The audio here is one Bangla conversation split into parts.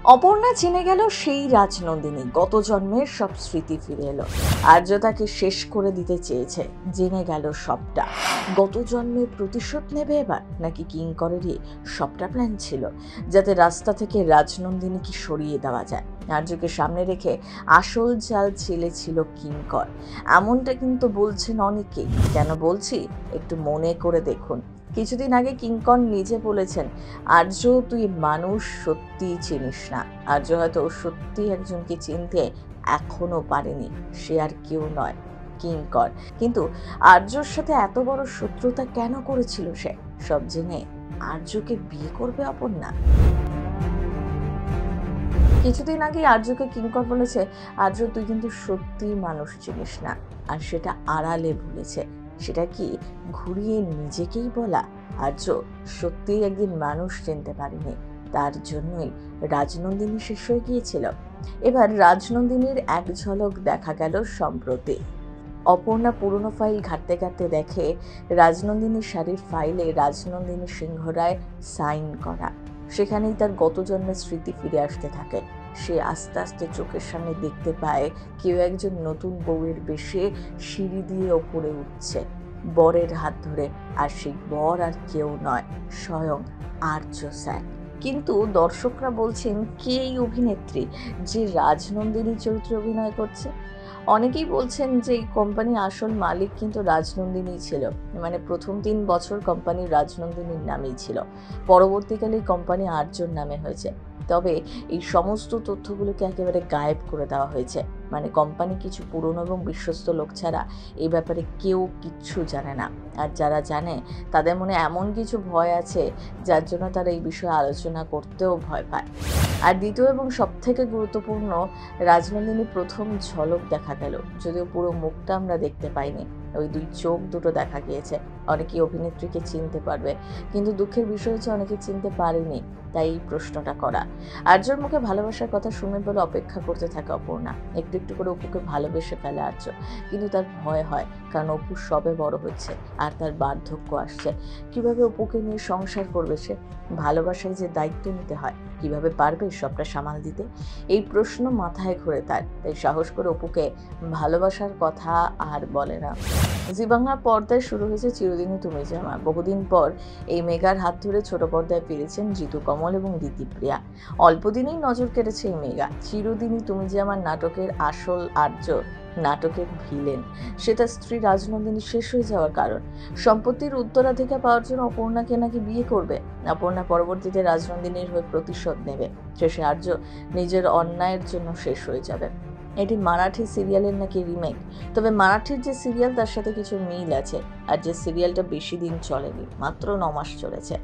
অপর্ণা জেনে গেল সেই রাজনন্দিনী গত জন্মের সব স্মৃতি ফিরে এলো। আর্য তাকে শেষ করে দিতে চেয়েছে, জেনে গেল সবটা। গত জন্মের প্রতিশোধ নেবে এবার, নাকি কিঙ্করেরই সবটা প্ল্যান ছিল যাতে রাস্তা থেকে রাজনন্দিনীকে সরিয়ে দেওয়া যায়। আর্যকে সামনে রেখে আসল জাল ছিল কিঙ্কর, এমনটা কিন্তু বলছেন অনেকেই। কেন বলছি একটু মনে করে দেখুন। কিছুদিন আগে কিঙ্কর নিজে বলেছেন, আর্য তুই মানুষ সত্যিই চিনিস না। আর্য হয়তো সত্যি একজনকে চিনতে এখনো পারেনি, সে আর কেউ নয়, কিঙ্কর। কিন্তু আর্যর সাথে এত বড় শত্রুতা কেন করেছিল সে? সব জেনে আর্যকে বিয়ে করবে অপর্ণা? কিছুদিন আগে আর্যকে কিঙ্কর বলেছে, আর্য তুই কিন্তু সত্যি মানুষ চিনিস না, আর সেটা আড়ালে বলেছে। সেটা কি ঘুরিয়ে নিজেকেই বলা? আর্য সত্যিই একদিন মানুষ চিনতে পারেনি, তার জন্যই রাজনন্দিনী শেষ হয়ে গিয়েছিল। এবার রাজনন্দিনীর এক ঝলক দেখা গেল সম্প্রতি। অপর্ণা পুরনো ফাইল ঘাঁটতে ঘাঁটতে দেখে রাজনন্দিনীর শাড়ির ফাইলে রাজনন্দিনী সিংহ রায় সাইন করা। সেখানেই তার গত জন্মের স্মৃতি ফিরে আসতে থাকে। সে আস্তে আস্তে চোখের সামনে দেখতে পায় কেউ একজন নতুন বউয়ের বেশে সিঁড়ি দিয়ে ওপরে উঠছে, বরের হাত ধরে। আর সেই বর আর কেউ নয়, স্বয়ং আর্য স্যার। কিন্তু দর্শকরা বলছেন, কে এই অভিনেত্রী যে রাজনন্দিনী চরিত্রে অভিনয় করছে? অনেকেই বলছেন যে এই কোম্পানির আসল মালিক কিন্তু রাজনন্দিনী ছিল, মানে প্রথম 3 বছর কোম্পানি রাজনন্দিনীর নামেই ছিল, পরবর্তীকালে কোম্পানি আর্যর নামে হয়েছে। তবে এই সমস্ত তথ্যগুলোকে একেবারে গায়েব করে দেওয়া হয়েছে, মানে কোম্পানি কিছু পুরনো এবং বিশ্বস্ত লোক ছাড়া এই ব্যাপারে কেউ কিচ্ছু জানে না। আর যারা জানে তাদের মনে এমন কিছু ভয় আছে যার জন্য তারা এই বিষয়ে আলোচনা করতেও ভয় পায়। আর দ্বিতীয় এবং সবথেকে গুরুত্বপূর্ণ, রাজনন্দিনীর প্রথম ঝলক দেখা গেল, যদিও পুরো মুখটা আমরা দেখতে পাইনি, ওই 2 চোখ দুটো দেখা গিয়েছে। অনেকেই অভিনেত্রীকে চিনতে পারবে, কিন্তু দুঃখের বিষয় হচ্ছে অনেকে চিনতে পারেনি, তাই এই প্রশ্নটা করা। আর্যর মুখে ভালোবাসার কথা শুনে বলে অপেক্ষা করতে থাকে অপর্ণা। একটু একটু করে অপুকে ভালোবেসে ফেলে আর্য, কিন্তু তার ভয় হয়, কারণ অপু সবে বড় হচ্ছে আর তার বার্ধক্য আসছে। কিভাবে অপুকে নিয়ে সংসার করবে সে? ভালোবাসায় যে দায়িত্ব নিতে হয়, কিভাবে পারবে সবটা সামাল দিতে? এই প্রশ্ন মাথায় ঘোরে তার, তাই সাহস করে অপুকে ভালোবাসার কথা আর বলে না। জি বাংলা পর্দায় শুরু হয়েছে চিরদিনই তুমি যে আমার। বহুদিন পর এই মেগার হাত ধরে ছোট পর্দায় ফিরেছেন জিতু কমল এবং দিতিপ্রিয়া। অল্প দিনেই নজর কেড়েছে এই মেগা। চিরদিনই তুমি যে আমার নাটকের আসল আর্য, নাটকের ভিলেন, সে তার স্ত্রী রাজনন্দিনী শেষ হয়ে যাওয়ার কারণ। সম্পত্তির উত্তরাধিকার পাওয়ার জন্য অপর্ণাকে নাকি বিয়ে করবে। অপর্ণা পরবর্তীতে রাজনন্দিনীর হয়ে প্রতিশোধ নেবে। শেষে আর্য নিজের অন্যায়ের জন্য শেষ হয়ে যাবে। এটি মারাঠি সিরিয়ালের নাকি রিমেক। তবে মারাঠির যে সিরিয়াল তার সাথে কিছু মিল আছে। আর যে সিরিয়ালটা বেশি দিন চলেনি, মাত্র 9 মাস চলেছে,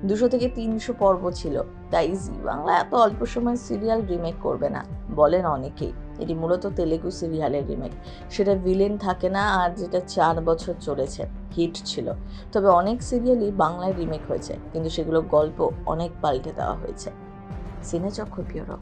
200 থেকে 300 পর্ব ছিল। তাই জি বাংলা এত অল্প সময় সিরিয়াল রিমেক করবে না বলেন অনেকেই। এটি মূলত তেলেগু সিরিয়ালের রিমেক। সেটা ভিলেন থাকে না, আর যেটা 4 বছর চলেছে, হিট ছিল। তবে অনেক সিরিয়ালই বাংলায় রিমেক হয়েছে, কিন্তু সেগুলো গল্প অনেক পাল্টে দেওয়া হয়েছে। সিনেচক্র ব্যুরো।